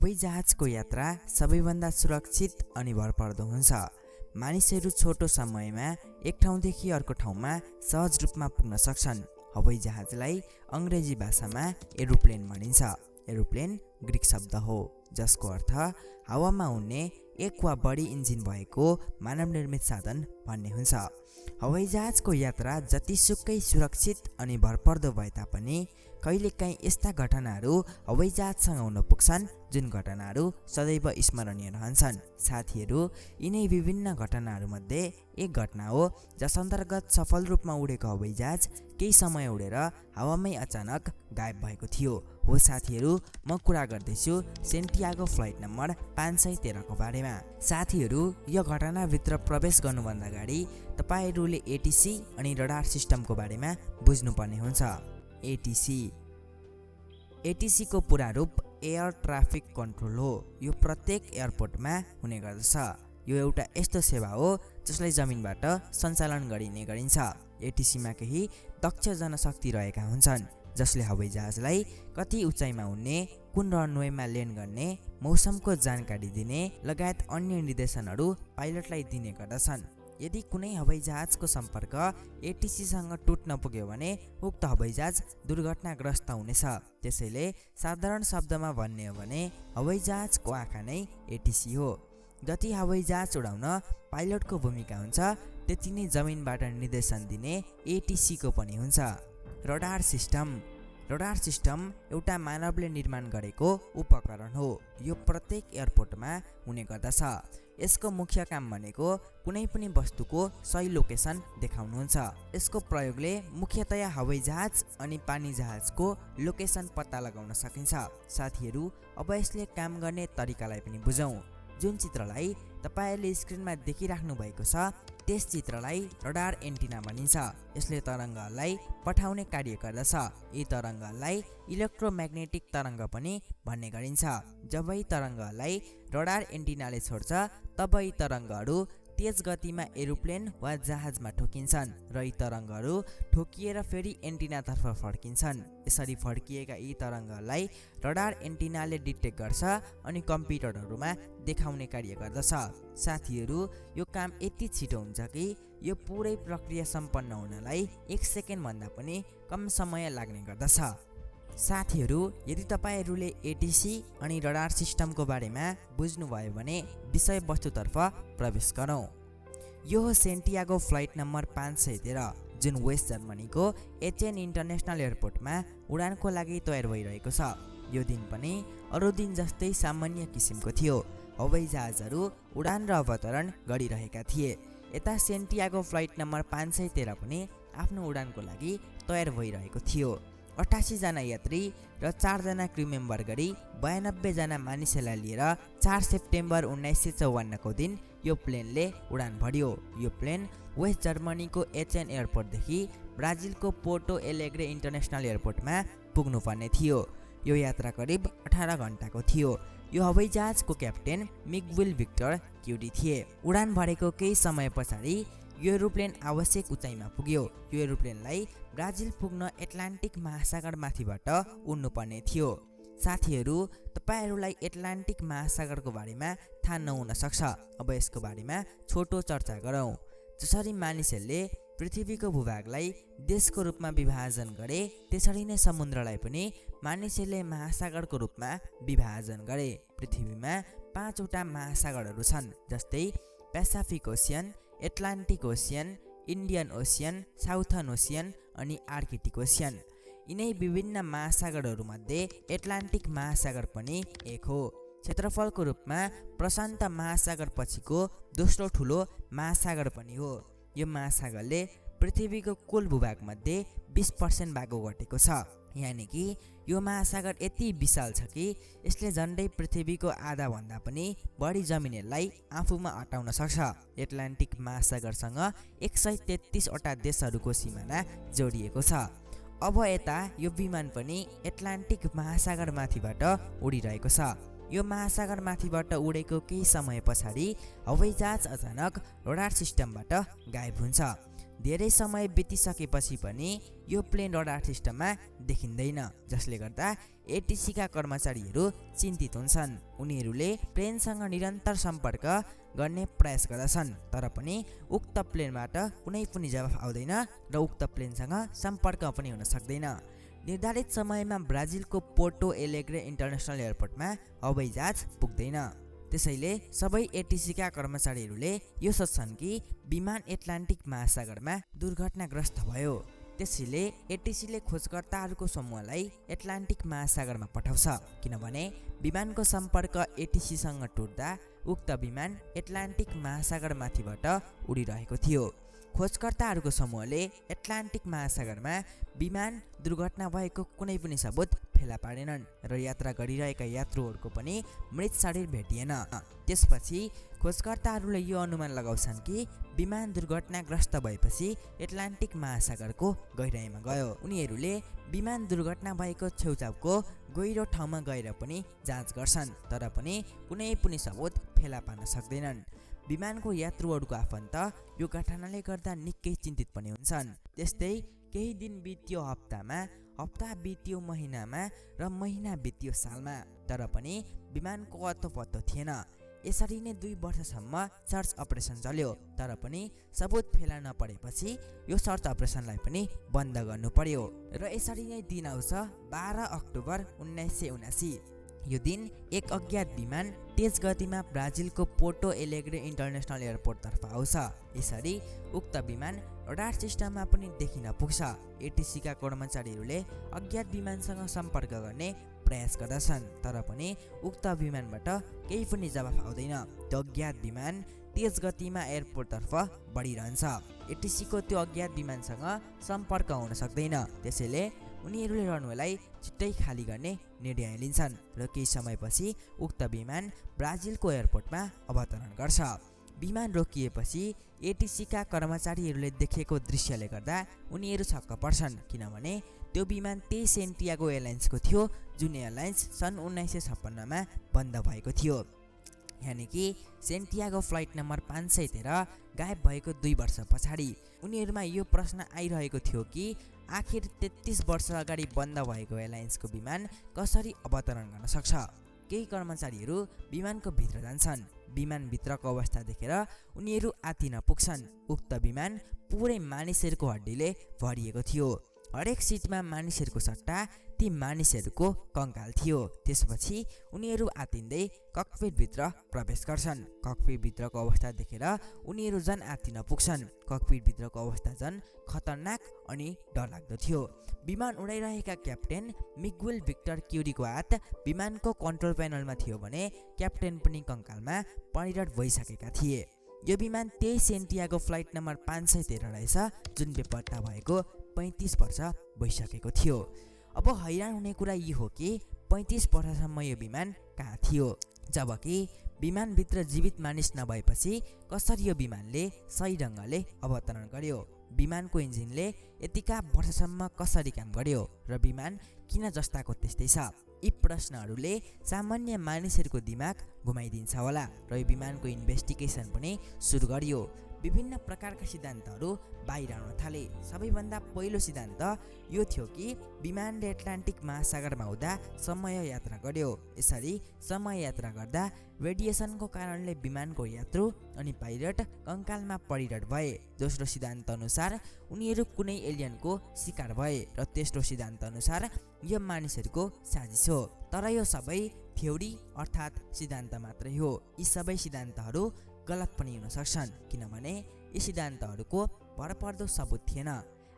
हवाईजहाजको यात्रा सबैभन्दा सुरक्षित अनि भरपर्दो हुन्छ। मानिसहरू छोटो समयमा एक ठाउँदेखि अर्को ठाउँमा सहज रूपमा पुग्न सक्छन्। हवाईजहाजलाई अङ्ग्रेजी भाषामा एरोप्लेन भनिन्छ। एरोप्लेन ग्रीक शब्द हो जसको अर्थ हावामा उड्ने एक वा बढी इन्जिन भएको मानव निर्मित साधन भन्ने हुन्छ। हवाईजहाजको यात्रा जतिसुकै सुरक्षित अनि भरपर्दो भए तापनि कहिलेकाहीँ यस्ता घटनाहरू हवाईजहाजसँग हुन पुग्छन् जुन घटनाहरू सदैव स्मरणीय रहन्छन्। साथीहरू, यिनै विभिन्न घटनाहरूमध्ये एक घटना हो जस अन्तर्गत सफल रूपमा उडेको हवाईजहाज केही समय उडेर हावामै अचानक गायब भएको थियो। हो साथीहरू, म कुरा गर्दैछु सेन्टियागो फ्लाइट नम्बर 513 को बारेमा। साथीहरू, यो घटनाभित्र प्रवेश गर्नुभन्दा अगाडि तपाईहरूले एटीसी अनि रडार सिस्टमको बारेमा बुझ्नुपर्ने हुन्छ। एटीसी को पूरा रूप एयर ट्राफिक कन्ट्रोल हो। यो प्रत्येक एयरपोर्टमा हुने गर्दछ। यो एउटा यस्तो सेवा हो जसलाई जमिनबाट सञ्चालन गरिने गरिन्छ। एटीसीमा केही दक्ष जनशक्ति रहेका हुन्छन् जसले हवाईजहाजलाई कति उचाइमा उड्ने, कुन रनवेमा ल्यान्ड गर्ने, मौसमको जानकारी दिने लगायत अन्य निर्देशनहरू पाइलटलाई दिने गर्दछन्। यदि कुनै हवाईजहाजको सम्पर्क एटीसीसँग टुट्न पुग्यो भने उक्त हवाईजहाज दुर्घटनाग्रस्त हुनेछ। त्यसैले साधारण शब्दमा भन्ने हो भने हवाईजहाजको आँखा नै एटीसी हो। जति हवाईजहाज उडाउन पाइलटको भूमिका हुन्छ त्यति नै जमिनबाट निर्देशन दिने एटीसीको पनि हुन्छ। रडार सिस्टम एउटा मानवले निर्माण गरेको उपकरण हो। यो प्रत्येक एयरपोर्टमा हुने गर्दछ। यसको मुख्य काम भनेको कुनै पनि वस्तुको सही लोकेसन देखाउनुहुन्छ। यसको प्रयोगले मुख्यतया हवाईजहाज अनि पानी जहाजको लोकेसन पत्ता लगाउन सकिन्छ। साथीहरू, अब यसले काम गर्ने तरिकालाई पनि बुझौँ। जुन चित्रलाई तपाईहरूले स्क्रिनमा देखिराख्नु भएको छ त्यस चित्रलाई रडार एन्टिना भनिन्छ। यसले तरङ्गलाई पठाउने कार्य गर्दछ। यी तरङ्गलाई इलेक्ट्रोम्याग्नेटिक तरङ्ग पनि भन्ने गरिन्छ। जब यी तरङ्गलाई रडार एन्टिनाले छोड्छ तब यी तरङ्गहरू तेज गतिमा एरोप्लेन वा जहाजमा ठोकिन्छन् र यी तरङ्गहरू ठोकिएर फेरि एन्टिनातर्फ फर्किन्छन्। यसरी फर्किएका यी तरङ्गलाई रडार एन्टिनाले डिटेक्ट गर्छ अनि कम्प्युटरहरूमा देखाउने कार्य गर्दछ। साथीहरू, यो काम यति छिटो हुन्छ कि यो पुरै प्रक्रिया सम्पन्न हुनलाई 1 सेकेन्ड भन्दा पनि कम समय लाग्ने गर्दछ। साथीहरू, यदि तपाईहरूले एटीसी अनि रडार सिस्टमको बारेमा बुझ्नुभयो भने विषयवस्तुतर्फ प्रवेश गरौँ। यो हो सेन्टियागो फ्लाइट नम्बर 513 जुन वेस्ट जर्मनीको एचेन इन्टरनेसनल एयरपोर्टमा उडानको लागि तयार भइरहेको छ। यो दिन पनि अरू दिन जस्तै सामान्य किसिमको थियो। हवाईजहाजहरू उडान र अवतरण गरिरहेका थिए। यता सेन्टियागो फ्लाइट नम्बर 513 पनि आफ्नो उडानको लागि तयार भइरहेको थियो। 88 जना यात्री र 4 जना क्रू मेम्बर गरी 92 जना मानिसहरूलाई लिएर 4 सेप्टेम्बर 1954 को दिन यो प्लेनले उडान भर्यो। यो प्लेन वेस्ट जर्मनीको एचएन एयरपोर्टदेखि ब्राजिलको पोर्टो एलेग्रे इन्टरनेसनल एयरपोर्टमा पुग्नुपर्ने थियो। यो यात्रा करिब 18 घण्टाको थियो। यो हवाईजहाजको क्याप्टेन मिगविल भिक्टर क्युडी थिए। उडान भरेको केही समय पछाडि यो एरोप्लेन आवश्यक उचाइमा पुग्यो। यो एरोप्लेनलाई ब्राजिल पुग्न एटलान्टिक महासागरमाथिबाट उड्नुपर्ने थियो। साथीहरू, तपाईहरूलाई एटलान्टिक महासागरको बारेमा थाहा नहुन सक्छ। अब यसको बारेमा छोटो चर्चा गरौँ। जसरी मानिसहरूले पृथ्वीको भूभागलाई देशको रूपमा विभाजन गरे त्यसरी नै समुद्रलाई पनि मानिसहरूले महासागरको रूपमा विभाजन गरे। पृथ्वीमा 5 वटा महासागरहरू छन् जस्तै Pacific ocean, Atlantic ocean, Indian ocean, southern ocean अनि आर्कटिक ओसियन। यिनै विभिन्न महासागरहरूमध्ये एटलान्टिक महासागर पनि एक हो। क्षेत्रफलको रूपमा प्रशान्त महासागर पछिको दोस्रो ठुलो महासागर पनि हो। यो महासागरले पृथ्वीको कुल भूभागमध्ये 20% भाग ओगटेको छ। यानि कि यो महासागर यति विशाल छ कि यसले झन्डै पृथ्वीको आधा भन्दा पनि बढी जमिनलाई आफूमा अटाउन सक्छ। एटलान्टिक महासागरसँग 133 वटा देशहरूको सिमाना जोडिएको छ। अब यता यो विमान पनि एटलान्टिक महासागरमाथिबाट उडिरहेको छ। यो महासागरमाथिबाट उडेको केही समय पछाडि हवाईजहाज अचानक रडार सिस्टमबाट गायब हुन्छ। धेरै समय बितिसकेपछि पनि यो प्लेन रडार सिस्टममा देखिँदैन, जसले गर्दा एटिसीका कर्मचारीहरू चिन्तित हुन्छन्। उनीहरूले प्लेनसँग निरन्तर सम्पर्क गर्ने प्रयास गर्दछन्, तर पनि उक्त प्लेनबाट कुनै पनि जवाफ आउँदैन र उक्त प्लेनसँग सम्पर्क पनि हुन सक्दैन। निर्धारित समयमा ब्राजिलको पोर्टो एलेग्रे इन्टरनेसनल एयरपोर्टमा हवाई जहाज पुग्दैन। त्यसैले सबै एटिसीका कर्मचारीहरूले यो सोच्छन् कि विमान एटलान्टिक महासागरमा दुर्घटनाग्रस्त भयो। त्यसैले एटिसीले खोजकर्ताहरूको समूहलाई एटलान्टिक महासागरमा पठाउँछ, किनभने विमानको सम्पर्क एटिसीसँग टुट्दा उक्त विमान एटलान्टिक महासागरमाथिबाट उडिरहेको थियो। खोजकर्ताहरूको समूहले एटलान्टिक महासागरमा विमान दुर्घटना भएको कुनै पनि सबुत फेला पारेनन् र यात्रा गरिरहेका यात्रुहरूको पनि मृत शरीर भेटिएन। त्यसपछि खोजकर्ताहरूले यो अनुमान लगाउँछन् कि विमान दुर्घटनाग्रस्त भएपछि एटलान्टिक महासागरको गहिराइमा गयो। उनीहरूले विमान दुर्घटना भएको छेउछाउको गहिरो ठाउँमा गएर पनि जाँच गर्छन्, तर पनि कुनै पनि सबुत फेला पार्न सक्दैनन्। विमानको यात्रुहरूको आफन्त यो घटनाले गर्दा निकै चिन्तित पनि हुन्छन्। त्यस्तै केही दिन बित्यो हप्तामा, हप्ता बित्यो महिनामा र महिना बित्यो सालमा, तर पनि विमानको अत्तो-पत्तो थिएन। यसरी नै 2 वर्षसम्म सर्च अपरेसन चल्यो, तर पनि सबुत फेला नपरेपछि यो सर्च अपरेसनलाई पनि बन्द गर्नु पर्यो। र यसरी नै दिन आउँछ 12 अक्टोबर 1979। यो दिन एक अज्ञात विमान तेज गतिमा ब्राजिलको पोर्टो एलेग्रे इन्टरनेसनल एयरपोर्टतर्फ आउँछ। यसरी उक्त विमान रडार सिस्टममा पनि देखिन पुग्छ। एटिसीका कर्मचारीहरूले अज्ञात विमानसँग सम्पर्क गर्ने प्रयास गर्दछन्, तर पनि उक्त विमानबाट केही पनि जवाफ आउँदैन। त्यो अज्ञात विमान तेज गतिमा एयरपोर्टतर्फ बढिरहन्छ। एटिसीको त्यो अज्ञात विमानसँग सम्पर्क हुन सक्दैन। त्यसैले उनीहरूले रनवेलाई छिट्टै खाली गर्ने निर्णय लिन्छन् र केही समयपछि उक्त विमान ब्राजिलको एयरपोर्टमा अवतरण गर्छ। विमान रोकिएपछि एटिसीका कर्मचारीहरूले देखेको दृश्यले गर्दा उनीहरू छक्क पर्छन्, किनभने त्यो विमान त्यही सेन्टियागो एयरलाइन्सको थियो जुन एयरलाइन्स सन् 1956मा बन्द भएको थियो। यानि कि सेन्टियागो फ्लाइट नम्बर 513 गायब भएको 2 वर्ष पछाडि उनीहरूमा यो प्रश्न आइरहेको थियो कि आखिर 33 वर्ष अगाडि बन्द भएको एयरलाइन्सको विमान कसरी अवतरण गर्न सक्छ। केही कर्मचारीहरू विमानको भित्र जान्छन्। विमानभित्रको अवस्था देखेर उनीहरू आत्तिन पुग्छन्। उक्त विमान पुरै मानिसहरूको हड्डीले भरिएको थियो। हरेक सिटमा मानिसहरूको सट्टा ती मानिसहरूको कङ्काल थियो। त्यसपछि उनीहरू आत्तिँदै ककपिटभित्र प्रवेश गर्छन्। ककपिटभित्रको अवस्था देखेर उनीहरू झन् आत्तिन पुग्छन्। ककपिटभित्रको अवस्था झन् खतरनाक अनि डरलाग्दो थियो। विमान उडाइरहेका क्याप्टेन मिगुएल भिक्टर क्युरीको हात विमानको कन्ट्रोल प्यानलमा थियो भने क्याप्टेन पनि कङ्कालमा परिणत भइसकेका थिए। यो विमान त्यही सेन्टियागो फ्लाइट नम्बर 513 रहेछ जुन बेपत्ता भएको 35 वर्ष भइसकेको थियो। अब हैरान हुने कुरा यी हो कि 35 वर्षसम्म यो विमान कहाँ थियो, जबकि विमानभित्र जीवित मानिस नभएपछि कसरी यो विमानले सही ढङ्गले अवतरण गर्यो। विमानको इन्जिनले यतिका वर्षसम्म कसरी काम गर्यो र विमान किन जस्ताको त्यस्तै छ। यी प्रश्नहरूले सामान्य मानिसहरूको दिमाग घुमाइदिन्छ होला र यो विमानको इन्भेस्टिगेसन पनि सुरु गरियो। विभिन्न प्रकारका सिद्धान्तहरू बाहिर आउन थाले। सबैभन्दा पहिलो सिद्धान्त यो थियो कि विमानले एटलान्टिक महासागरमा हुँदा समय यात्रा गर्यो। यसरी समय यात्रा गर्दा रेडिएसनको कारणले विमानको यात्रु अनि पाइलट कङ्कालमा परिणत भए। दोस्रो सिद्धान्त अनुसार उनीहरू कुनै एलियनको शिकार भए र तेस्रो सिद्धान्त अनुसार यो मानिसहरूको साजिस हो। तर यो सबै थ्योरी अर्थात् सिद्धान्त मात्रै हो। यी सबै सिद्धान्तहरू गलत पनि हुन सक्छन्, किनभने यी सिद्धान्तहरूको भरपर्दो सबुत थिएन।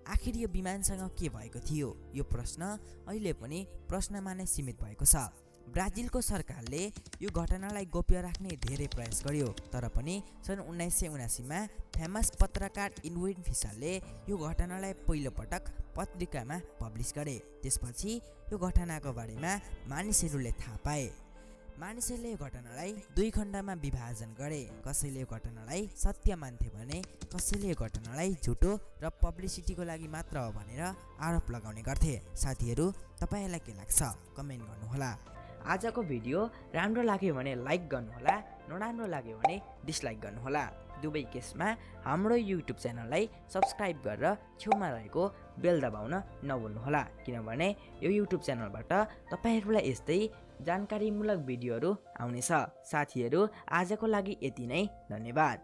आखिर यो विमानसँग के भएको थियो, यो प्रश्न अहिले पनि प्रश्नमा नै सीमित भएको छ। ब्राजिलको सरकारले यो घटनालाई गोप्य राख्ने धेरै प्रयास गर्यो, तर पनि सन् 1979मा फेमस पत्रकार इन्विन फिसरले यो घटनालाई पहिलोपटक पत्रिकामा पब्लिस गरे। त्यसपछि यो घटनाको बारेमा मानिसहरूले थाहा पाए। मानिसहरूले यो घटनालाई 2 खण्डमा विभाजन गरे। कसैले यो घटनालाई सत्य मान्थे भने कसैले यो घटनालाई झुटो र पब्लिसिटीको लागि मात्र हो भनेर आरोप लगाउने गर्थे। साथीहरू, तपाईँलाई के लाग्छ कमेन्ट गर्नुहोला। आजको भिडियो राम्रो लाग्यो भने लाइक गर्नुहोला, नराम्रो लाग्यो भने डिसलाइक गर्नुहोला। दुवै केसमा हाम्रो युट्युब च्यानललाई सब्स्क्राइब गरेर छेउमा रहेको बेल दबाउन नभुल्नुहोला, किनभने यो युट्युब च्यानलबाट तपाईहरुलाई यस्तै जानकारीमूलक भिडियोहरू आउनेछ। साथीहरू, आजको लागि यति नै, धन्यवाद।